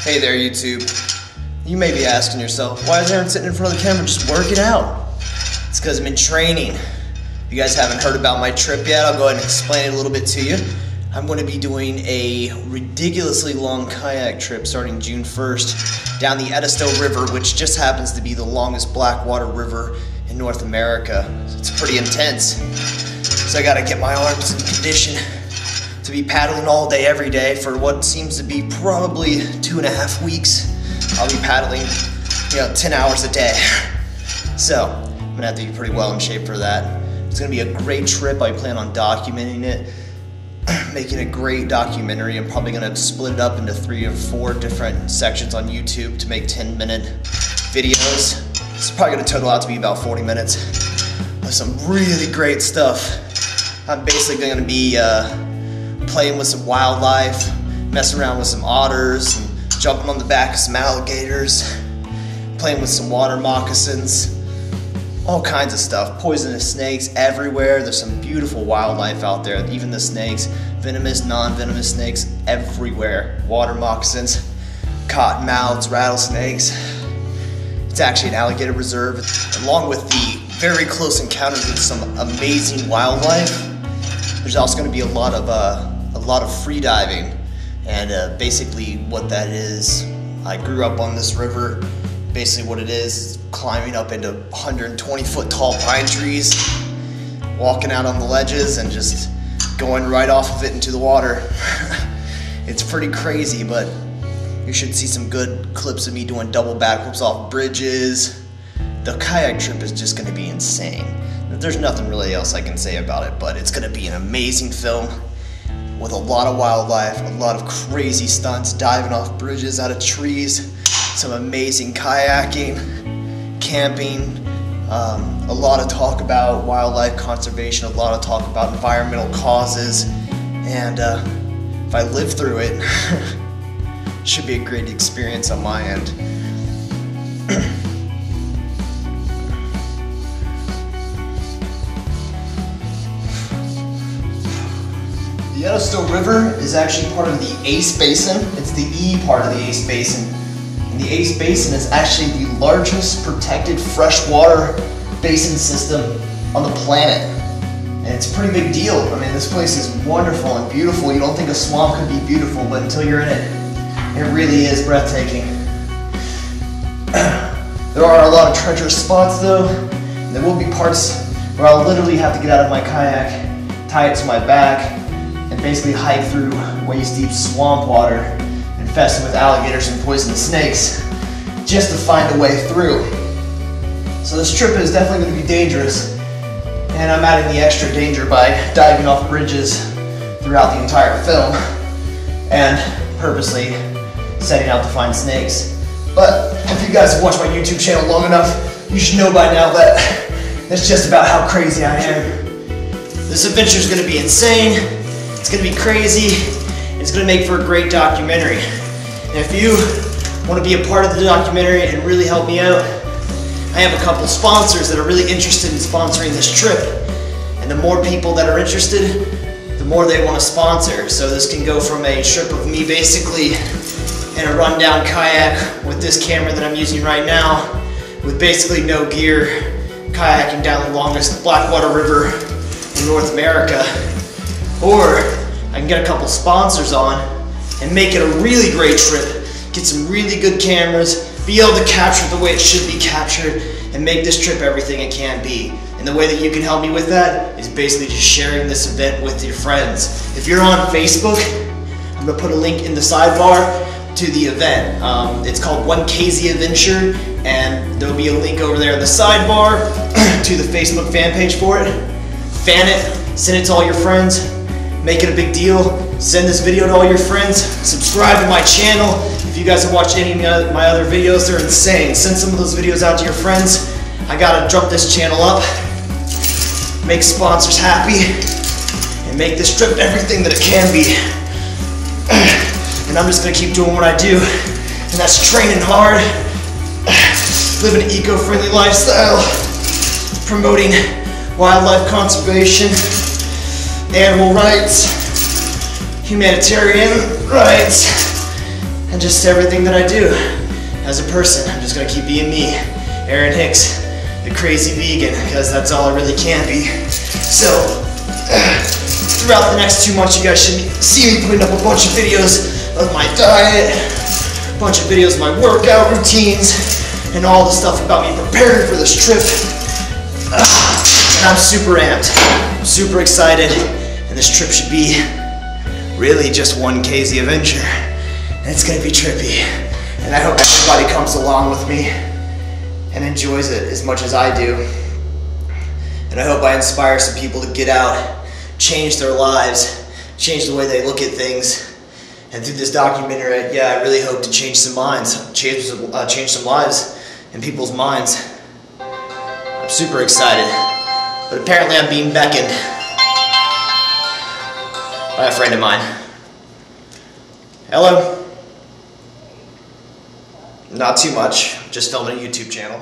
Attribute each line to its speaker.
Speaker 1: Hey there, YouTube. You may be asking yourself, why is Aaron sitting in front of the camera just working out? It's because I'm in training. If you guys haven't heard about my trip yet, I'll go ahead and explain it a little bit to you. I'm going to be doing a ridiculously long kayak trip starting June 1st down the Edisto River, which just happens to be the longest blackwater river in North America. It's pretty intense. So I got to get my arms in condition to be paddling all day, every day for what seems to be probably 2.5 weeks. I'll be paddling, 10 hours a day. So I'm gonna have to be pretty well in shape for that. It's gonna be a great trip. I plan on documenting it, making a great documentary. I'm probably gonna split it up into 3 or 4 different sections on YouTube to make 10-minute videos. It's probably gonna total out to be about 40 minutes with some really great stuff. I'm basically gonna be playing with some wildlife, messing around with some otters, and jumping on the back of some alligators, playing with some water moccasins, all kinds of stuff. Poisonous snakes everywhere. There's some beautiful wildlife out there. Even the snakes, venomous, non-venomous snakes everywhere. Water moccasins, cottonmouths, rattlesnakes. It's actually an alligator reserve, along with the very close encounters with some amazing wildlife. There's also going to be a lot of free diving, and basically what that is, I grew up on this river. Basically what it is climbing up into 120-foot tall pine trees, walking out on the ledges and just going right off of it into the water. It's pretty crazy, but you should see some good clips of me doing double backflips off bridges. The kayak trip is just going to be insane. There's nothing really else I can say about it, but it's going to be an amazing film with a lot of wildlife, a lot of crazy stunts, diving off bridges, out of trees, some amazing kayaking, camping, a lot of talk about wildlife conservation, a lot of talk about environmental causes, and if I live through it, it should be a great experience on my end. The Edisto River is actually part of the Ace Basin. It's the E part of the Ace Basin. And the Ace Basin is actually the largest protected freshwater basin system on the planet. And it's a pretty big deal. I mean, this place is wonderful and beautiful. You don't think a swamp could be beautiful, but until you're in it, it really is breathtaking. There are a lot of treacherous spots though. And there will be parts where I'll literally have to get out of my kayak, tie it to my back, and basically hike through waist-deep swamp water infested with alligators and poisonous snakes just to find a way through. So this trip is definitely going to be dangerous, and I'm adding the extra danger by diving off bridges throughout the entire film and purposely setting out to find snakes. But if you guys have watched my YouTube channel long enough, you should know by now that that's just about how crazy I am. This adventure is going to be insane. It's going to be crazy, and it's going to make for a great documentary. And if you want to be a part of the documentary and really help me out, I have a couple sponsors that are really interested in sponsoring this trip. And the more people that are interested, the more they want to sponsor. So this can go from a trip of me basically in a rundown kayak with this camera that I'm using right now, with basically no gear, kayaking down the longest blackwater river in North America. Or I can get a couple sponsors on and make it a really great trip, get some really good cameras, be able to capture the way it should be captured, and make this trip everything it can be. And the way that you can help me with that is basically just sharing this event with your friends. If you're on Facebook, I'm going to put a link in the sidebar to the event. It's called 1KZ Adventure, and there'll be a link over there in the sidebar to the Facebook fan page for it. Fan it, send it to all your friends. Make it a big deal. Send this video to all your friends. Subscribe to my channel. If you guys have watched any of my other videos, they're insane. Send some of those videos out to your friends. I gotta jump this channel up, make sponsors happy, and make this trip everything that it can be. And I'm just gonna keep doing what I do, and that's training hard, living an eco-friendly lifestyle, promoting wildlife conservation, animal rights, humanitarian rights, and just everything that I do as a person. I'm just gonna keep being me, Aaron Hicks, the crazy vegan, because that's all I really can be. So, throughout the next 2 months, you guys should see me putting up a bunch of videos of my diet, a bunch of videos of my workout routines, and all the stuff about me preparing for this trip. And I'm super amped, I'm super excited, and this trip should be really just one crazy adventure. And it's gonna be trippy. And I hope everybody comes along with me and enjoys it as much as I do. And I hope I inspire some people to get out, change their lives, change the way they look at things. And through this documentary, I really hope to change some minds, change some lives in people's minds. I'm super excited, but apparently I'm being beckoned by a friend of mine. Hello? Not too much, just filming a YouTube channel.